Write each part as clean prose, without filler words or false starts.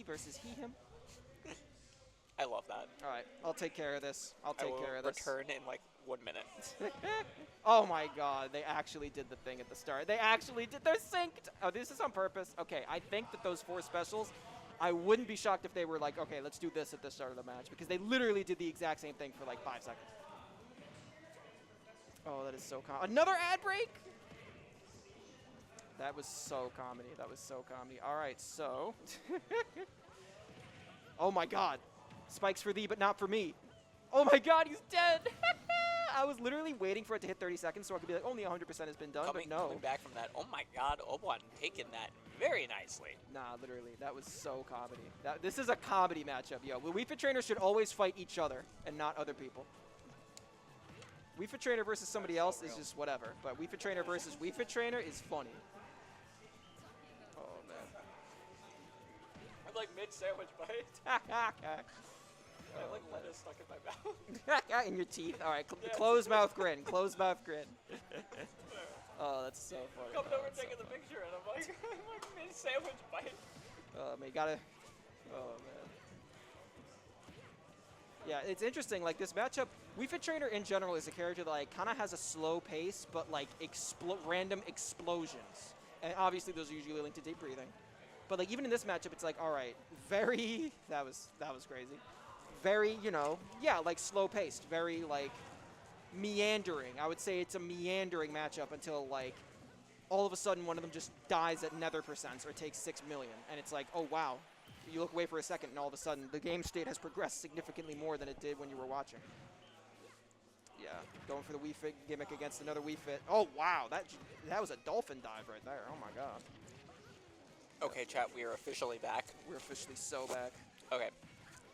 versus he, him. I love that. All right, I'll take care of this. I'll I take will care of this. return in like 1 minute. Oh my god, they actually did the thing at the start. They actually did. They're synced. Oh, this is on purpose. Okay, I think that those 4 specials, I wouldn't be shocked if they were like, okay, let's do this at the start of the match, because they literally did the exact same thing for like 5 seconds. Oh, that is so another ad break? That was so comedy. That was so comedy. All right, so. Oh my god. Spikes for thee, but not for me. Oh my god, he's dead. I was literally waiting for it to hit 30 seconds so I could be like, only 100% has been done, but no. Coming back from that, oh my god, Obwan taking that very nicely. Nah, literally, that was so comedy. This is a comedy matchup, yo. Wii Fit trainers should always fight each other and not other people. Wii Fit trainer versus somebody else is just whatever, but Wii Fit trainer versus Wii Fit trainer is funny. Oh, man. I'm like mid-sandwich bite. I like lettuce stuck in my mouth. In your teeth. All right, closed mouth grin. Closed mouth grin. Oh, that's so funny. Coming over and taking the picture, and I'm like, I'm like mid-sandwich bite. Oh, man, you gotta. Oh, man. Yeah, it's interesting. Like this matchup, Wii Fit Trainer in general is a character that like kind of has a slow pace, but like random explosions. And obviously, those are usually linked to deep breathing. But like even in this matchup, it's like, all right, very. That was crazy. Very, you know, yeah, like slow-paced, very, like, meandering. I would say it's a meandering matchup until, like, all of a sudden one of them just dies at nether percents or takes 6 million. And it's like, oh, wow. You look away for a second, and all of a sudden the game state has progressed significantly more than it did when you were watching. Yeah, going for the Wii Fit gimmick against another Wii Fit. Oh, wow, that was a dolphin dive right there. Oh, my God. Okay, chat, we are officially back. We're officially so back. Okay.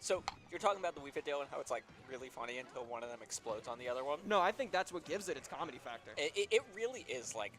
So, you're talking about the Wii Fit deal and how it's, like, really funny until one of them explodes on the other one? No, I think that's what gives it its comedy factor. It really is, like,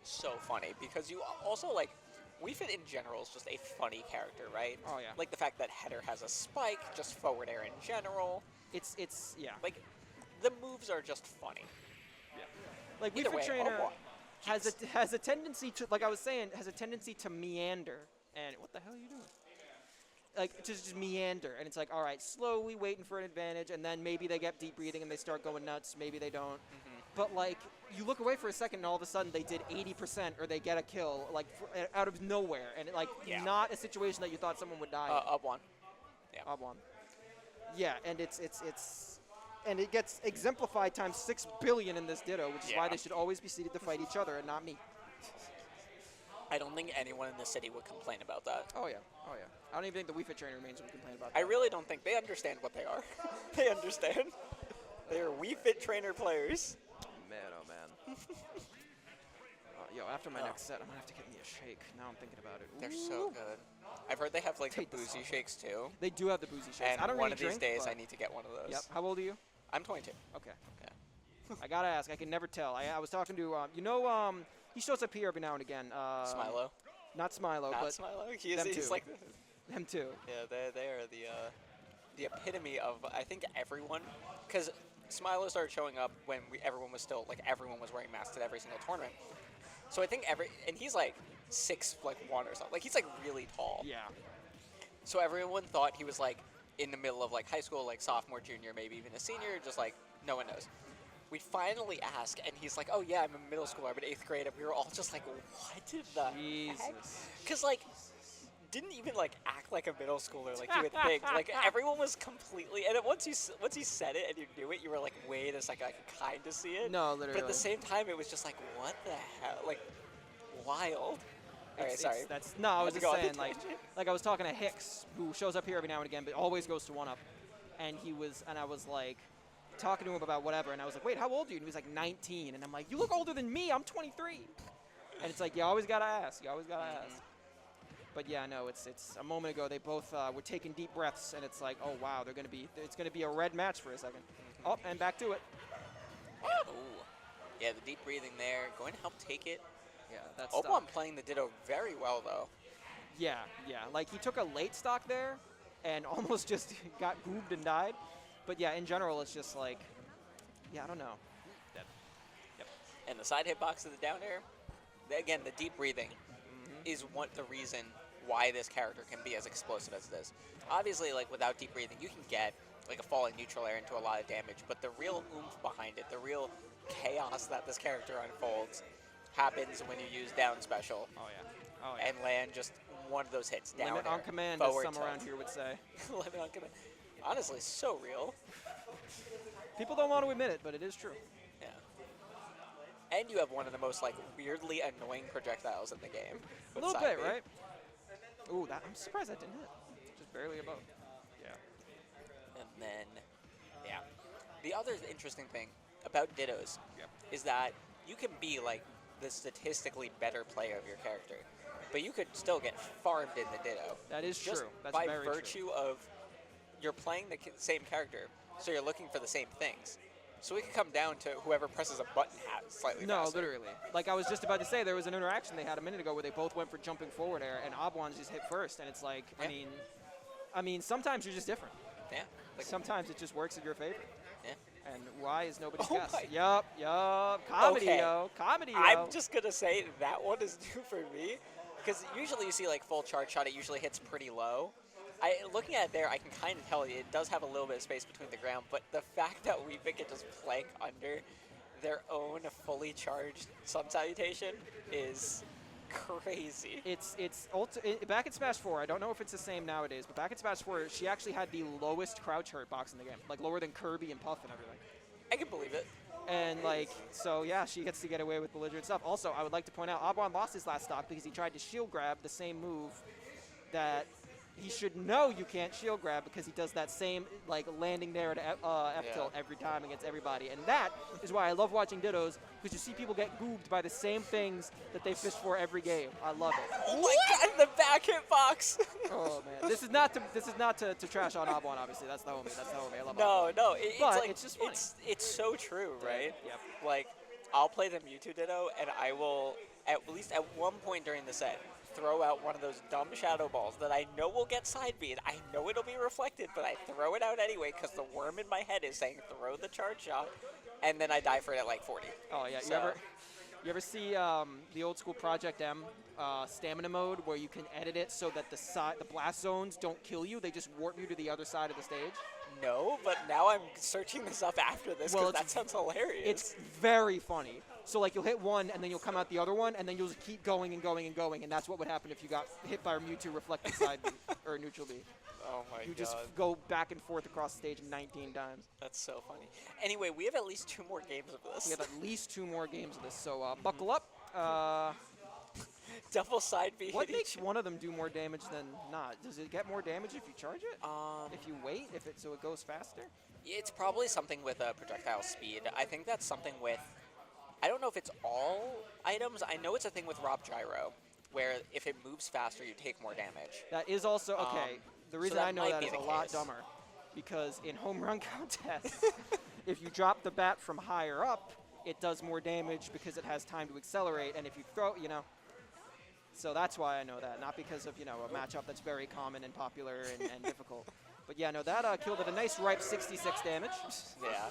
so funny because you also, like, Wii Fit in general is just a funny character, right? Oh, yeah. Like, the fact that Header has a spike, just forward air in general. It's yeah. Like, the moves are just funny. Yeah. Like, Wii Either Fit way, Trainer Obwan has a tendency to, like I was saying, has a tendency to meander. And what the hell are you doing? Like, to just meander, and it's like, all right, slowly waiting for an advantage, and then maybe they get deep breathing and they start going nuts, maybe they don't. But, like, you look away for a second, and all of a sudden they did 80%, or they get a kill, like, out of nowhere, and, like, not a situation that you thought someone would die in. Obwan. Yeah. Obwan. Yeah, and and it gets exemplified times 6 billion in this Ditto, which is why they should always be seated to fight each other and not me. I don't think anyone in the city would complain about that. Oh, yeah. Oh, yeah. I don't even think the Wii Fit Trainer mains would complain about that. I really don't think they understand what they are. They understand. They are Wii Fit Trainer players. Man, oh, man. Yo, after my next set, I'm going to have to get me a shake. Now I'm thinking about it. They're so good. I've heard they have, like, the boozy shakes, too. They do have the boozy shakes. And I don't one really of these drink, days, I need to get one of those. Yep. How old are you? I'm 22. Okay. I got to ask. I can never tell. I was talking to, he shows up here every now and again. Smilo. Not Smilo, Not but Smilo. he's like them too. Yeah, they are the epitome of, I think, everyone. Because Smilo started showing up when everyone was wearing masks at every single tournament. So I think and he's like 6'1" or something. Like, he's like really tall. Yeah. So everyone thought he was like in the middle of like high school, like sophomore, junior, maybe even a senior, just like no one knows. We finally ask, and he's like, oh yeah, I'm a middle schooler, I'm in 8th grade, and we were all just like, what did the heck? Because like, didn't even like act like a middle schooler, like you would think. Like, everyone was completely, and once you said it and you knew it, you were like, wait a second, I can kind of see it. No, literally. But at the same time, it was just like, what the hell? Like, wild. Alright, sorry. I was just saying, like I was talking to Hicks, who shows up here every now and again, but always goes to 1UP, and I was like, talking to him about whatever, and I was like, wait, how old are you? And he was like 19, and I'm like, you look older than me, I'm 23. And it's like, you always gotta ask, ask. But yeah, no, it's a moment ago, they both were taking deep breaths, and it's like, oh wow, it's gonna be a red match for a second. Oh, and back to it. Ooh. Yeah, the deep breathing there, going to help take it. Yeah, that's Obwan playing the Ditto very well, though. Yeah, like he took a late stock there, and almost just got goobed and died. But yeah, in general, it's just like, yeah, I don't know. Yep. And the side hitbox of the down air, again, the deep breathing is the reason why this character can be as explosive as it is. Obviously, like without deep breathing, you can get like a falling neutral air into a lot of damage, but the real oomph behind it, the real chaos that this character unfolds, happens when you use down special Oh yeah. Oh yeah. and land just one of those hits down Limit air, on command, as forward some tilt. around here would say. Limit on command. Honestly, so real. People don't want to admit it, but it is true. Yeah. And you have one of the most like weirdly annoying projectiles in the game. A with little side bit, B. right? Ooh, that I'm surprised that didn't hit. Just barely above. Yeah. And then, yeah. The other interesting thing about Dittos Yep. is that you can be like the statistically better player of your character, but you could still get farmed in the Ditto. That is Just true. That's by very true. virtue of you're playing the same character, so you're looking for the same things. So it could come down to whoever presses a button slightly No, faster. literally. Like I was just about to say, there was an interaction they had a minute ago where they both went for jumping forward air, and Obwan just hit first, and it's like, Yeah. I mean, sometimes you're just different. Yeah. Like, Sometimes it just works in your favor. yeah. And why is nobody's Oh guess? my- Yup. Comedy, Okay. yo. Comedy, yo. I'm just gonna say that one is new for me, because usually you see like full charge shot, it usually hits pretty low. Looking at it there, I can kind of tell it does have a little bit of space between the ground, but the fact that Weeping can just plank under their own fully charged sun salutation is crazy. Back in Smash 4, I don't know if it's the same nowadays, but back in Smash 4, she actually had the lowest crouch hitbox in the game, like lower than Kirby and Puff and everything. I can believe it. And like, so yeah, she gets to get away with belligerent stuff. Also, I would like to point out, Obwan lost his last stock because he tried to shield grab the same move that he should know you can't shield grab, because he does that same like landing there at F tilt every time against everybody. And that is why I love watching Dittos, because you see people get goobed by the same things that they fish for every game. I love it. Oh my god, the back hitbox! Oh man, this is not to trash on Obwan. Obviously, that's the homie. I love No, Obwan. no, it's But like it's just funny. it's so true, right? Yep. Like, I'll play the Mewtwo Ditto, and I will at least at one point during the set throw out one of those dumb shadow balls that I know will get side B'd. I know it'll be reflected, but I throw it out anyway because the worm in my head is saying throw the charge shot, and then I die for it at like 40. Oh yeah, So- you ever see the old school Project M stamina mode where you can edit it so that the blast zones don't kill you, they just warp you to the other side of the stage? No, but now I'm searching this up after this because Well, that sounds hilarious. It's very funny. So like you'll hit one and then you'll come out the other one and then you'll just keep going and going and going, and that's what would happen if you got hit by a Mewtwo reflected side B or neutral B. oh my You god, just go back and forth across the stage 19 times. that's so funny. Anyway, we have at least 2 more games of this. We have at least 2 more games of this, so buckle up. Double side B. What hit makes each- one of them do more damage than not? Does it get more damage if you charge it? Um, If you wait, so it goes faster? It's probably something with projectile speed. I think that's something with. I don't know if it's all items. I know it's a thing with Rob Gyro, where if it moves faster, you take more damage. That is also okay. The so reason that I know might that be is the a lot case. dumber, because in home run contests, if you drop the bat from higher up, it does more damage because it has time to accelerate, and if you throw, so that's why I know that, not because of a matchup that's very common and popular and difficult. But yeah, no, that killed at a nice ripe 66 damage. Yeah,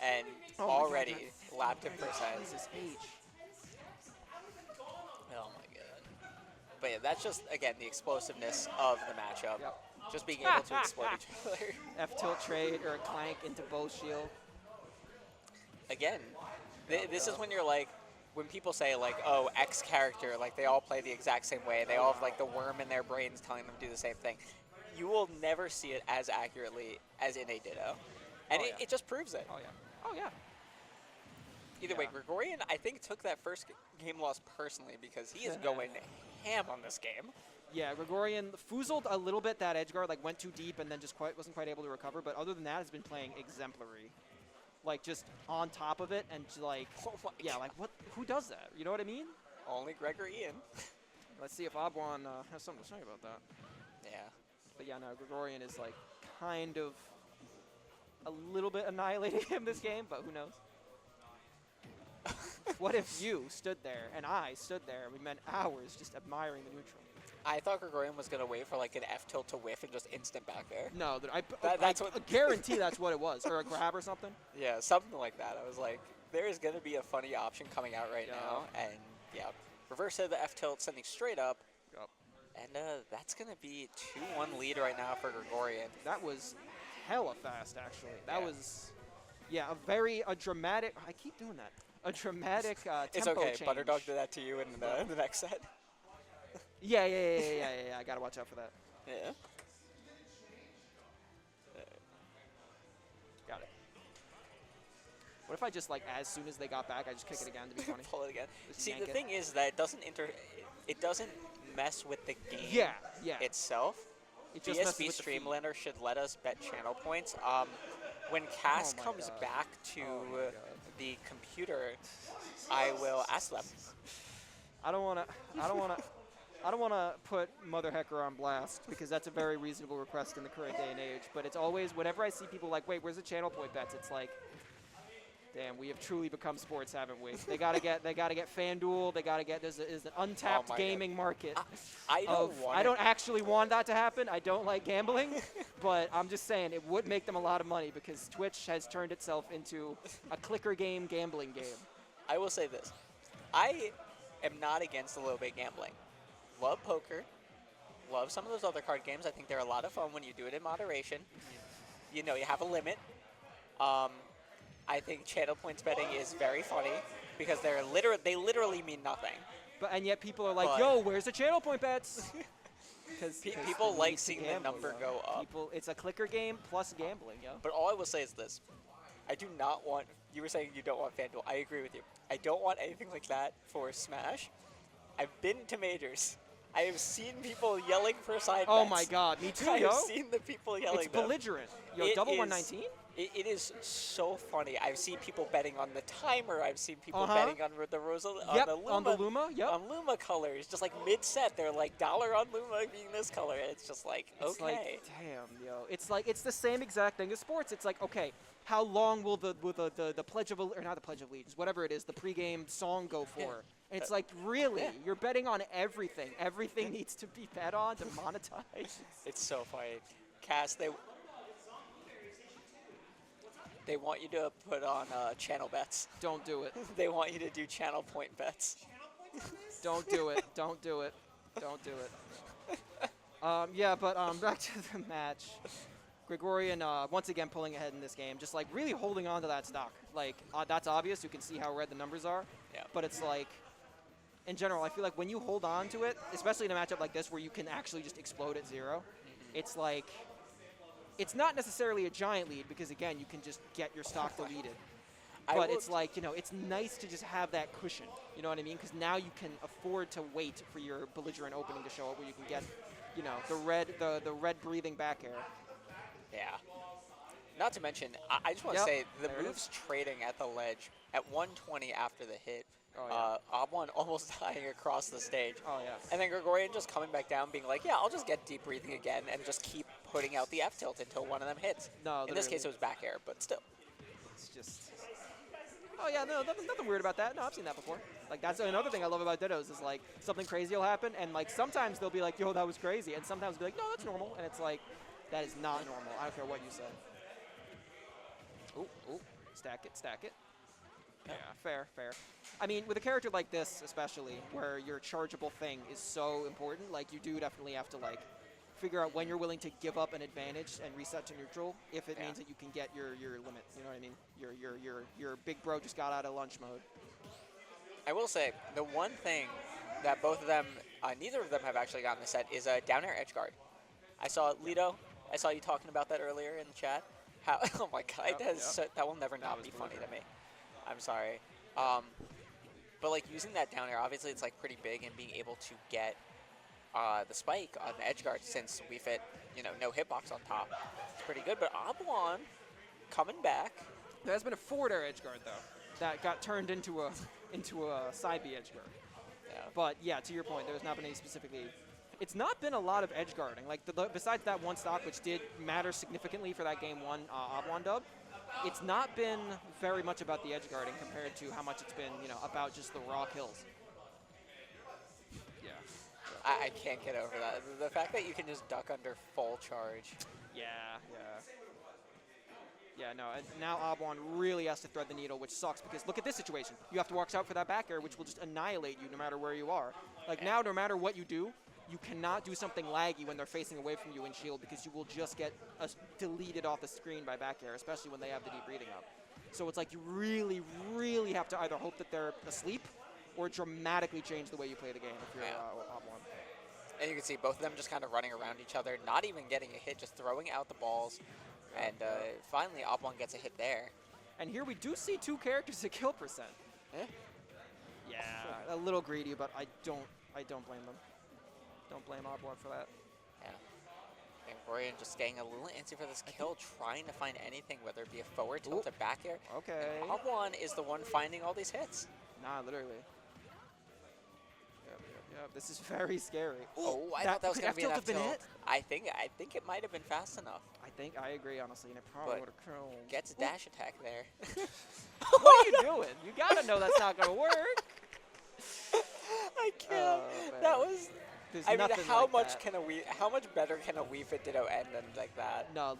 and Oh my already God, lapped in percent. Jesus H. Oh my god. But yeah, that's just again the explosiveness of the matchup. Yep. Just being able to exploit each other. F tilt trade or a clank into bow shield. Again, this is when you're like, when people say like, oh, X character, like they all play the exact same way, they all have like the worm in their brains telling them to do the same thing. You will never see it as accurately as in a Ditto. And Oh, yeah. it just proves it. Oh yeah. Oh yeah. Either way, Yeah. Gregorian, I think, took that first game loss personally because he is going ham on this game. Yeah, Gregorian foozled a little bit that edge guard, like went too deep and then just wasn't quite able to recover. But other than that, has been playing exemplary, like just on top of it and like, Oh my yeah, God. like what? Who does that? You know what I mean? Only Gregorian. Let's see if Obwan has something to say about that. Yeah. But yeah, no, Gregorian is like kind of a little bit annihilating him this game, but who knows? What if you stood there and I stood there and we spent hours just admiring the neutral? I thought Gregorian was going to wait for like an F tilt to whiff and just instant back there. No, That's I what- guarantee that's what it was, or a grab or something. Yeah, something like that. I was like, there is going to be a funny option coming out right Yeah. now. And yeah, reverse of the F tilt, sending straight up. Yup. And that's going to be 2-1 lead right now for Gregorian. That was hella fast, actually. That Yeah. was, yeah, a dramatic. I keep doing that. A dramatic tempo It's okay. change. Butterdog did that to you in the next set. Yeah. I gotta watch out for that. Yeah. Got it. What if I just, like, as soon as they got back, I just kick it again to be funny? Pull it again. Just See, yank the it. thing is that it doesn't mess with the game Yeah. itself. It just messes BSB with the feed. Streamlander should let us bet channel points. When Cass Oh my comes God. back to Oh my God. the computer, I will ask them. I don't wanna put Mother Hecker on blast because that's a very reasonable request in the current day and age. But it's always whenever I see people like, wait, where's the channel point bets? It's like, damn, we have truly become sports, haven't we? They gotta get FanDuel. They gotta get there's an untapped my God. gaming market. I I don't actually want that to happen. I don't like gambling, but I'm just saying it would make them a lot of money because Twitch has turned itself into a clicker game gambling game. I will say this. I am not against a little bit gambling. Love poker. Love some of those other card games. I think they're a lot of fun when you do it in moderation. You know, you have a limit. I think channel points betting is very funny because they literally mean nothing. And yet people are like, But- yo, where's the channel point bets? Because People like seeing the number go up. It's a clicker game plus gambling, yo. But all I will say is this. I do not want, you were saying you don't want FanDuel. I agree with you. I don't want anything like that for Smash. I've been to majors. I have seen people yelling for side Oh bets. my God, me too, I yo. have seen the people yelling It's them. belligerent. Yo, It double is- 119? It is so funny. I've seen people betting on the timer. I've seen people Uh-huh. betting on the Yep, on the Luma. on the Luma, yep. On Luma colors, just like mid-set, they're like $1 on Luma being this color. It's just like, It's okay. like, damn, yo. It's the same exact thing as sports. It's like, okay, how long will the Pledge of or not the Pledge of Allegiance, whatever it is, the pregame song go for? Yeah. And it's like, really? Yeah. You're betting on everything. Everything needs to be bet on to monetize. It's so funny. Cass, they want you to put on channel bets. Don't do it. They want you to do channel point bets. Don't do it. Don't do it. Don't do it. Yeah, but back to the match. Gregorian once again pulling ahead in this game, just like really holding on to that stock. Like that's obvious. You can see how red the numbers are. Yeah. But it's like, in general, I feel like when you hold on to it, especially in a matchup like this where you can actually just explode at 0, it's like, it's not necessarily a giant lead because again, you can just get your stock deleted. But it's like, you know, it's nice to just have that cushion. You know what I mean? Because now you can afford to wait for your belligerent opening to show up where you can get, you know, the red breathing back air. Yeah. Not to mention, I just want to Yep, say the there it moves trading at the ledge at 120 after the hit. Oh, Obwan almost dying across the stage. Oh, yeah. And then Gregorian just coming back down, being like, yeah, I'll just get deep breathing again and just keep putting out the F tilt until one of them hits. No, In this case, literally. it was back air, but still. It's just. Oh yeah, no, nothing weird about that. No, I've seen that before. Like that's another thing I love about Dittos is like something crazy will happen, and like sometimes they'll be like, "Yo, that was crazy," and sometimes they'll be like, "No, that's normal," and it's like, that is not normal. I don't care what you say. Ooh, stack it. Yeah, fair. I mean, with a character like this, especially where your chargeable thing is so important, like you do definitely have to like figure out when you're willing to give up an advantage and reset to neutral if it means that you can get your limit. You know what I mean? Your big bro just got out of lunch mode. I will say, the one thing that both of them, neither of them have actually gotten the set is a down air edge guard. I saw Lido. I saw you talking about that earlier in the chat. How? Oh my God, that will never not be funny to me. I'm sorry. But like using that down air, obviously it's like pretty big, and being able to get the spike on the edge guard since we fit, no hitbox on top, it's pretty good. But Obwan coming back. There has been a forward air edge guard though that got turned into a side B edge guard. Yeah. But yeah, to your point, there's not been any specifically. It's not been a lot of edge guarding. Like besides that one stock, which did matter significantly for that game 1 Obwan dub, it's not been very much about the edge guarding compared to how much it's been, about just the raw kills. Yeah. I can't get over that. The fact that you can just duck under full charge. Yeah. Yeah, no, and now Obwan really has to thread the needle, which sucks because look at this situation. You have to watch out for that back air, which will just annihilate you no matter where you are. Like now, no matter what you do, you cannot do something laggy when they're facing away from you in shield because you will just get deleted off the screen by back air, especially when they have the deep breathing up. So it's like you really, really have to either hope that they're asleep or dramatically change the way you play the game if you're Obwan. And you can see both of them just kind of running around each other, not even getting a hit, just throwing out the balls. And finally, Obwan gets a hit there. And here we do see 2 characters at kill percent. Eh? Yeah, a little greedy, but I don't blame them. Don't blame Obwan for that. Yeah. And Gregorian just getting a little antsy for this kill, trying to find anything, whether it be a forward tilt or back air. Okay. And Obwan is the one finding all these hits. Nah, literally. Yep. This is very scary. Oh, I thought that was going to be an F tilt. Hit? I think it might have been fast enough. I agree, honestly, and it probably would have killed. Gets a dash attack there. What are you doing? You gotta know that's not gonna work. I can't. That was. I mean, how much better can a Wii Fit Ditto end than like that? No.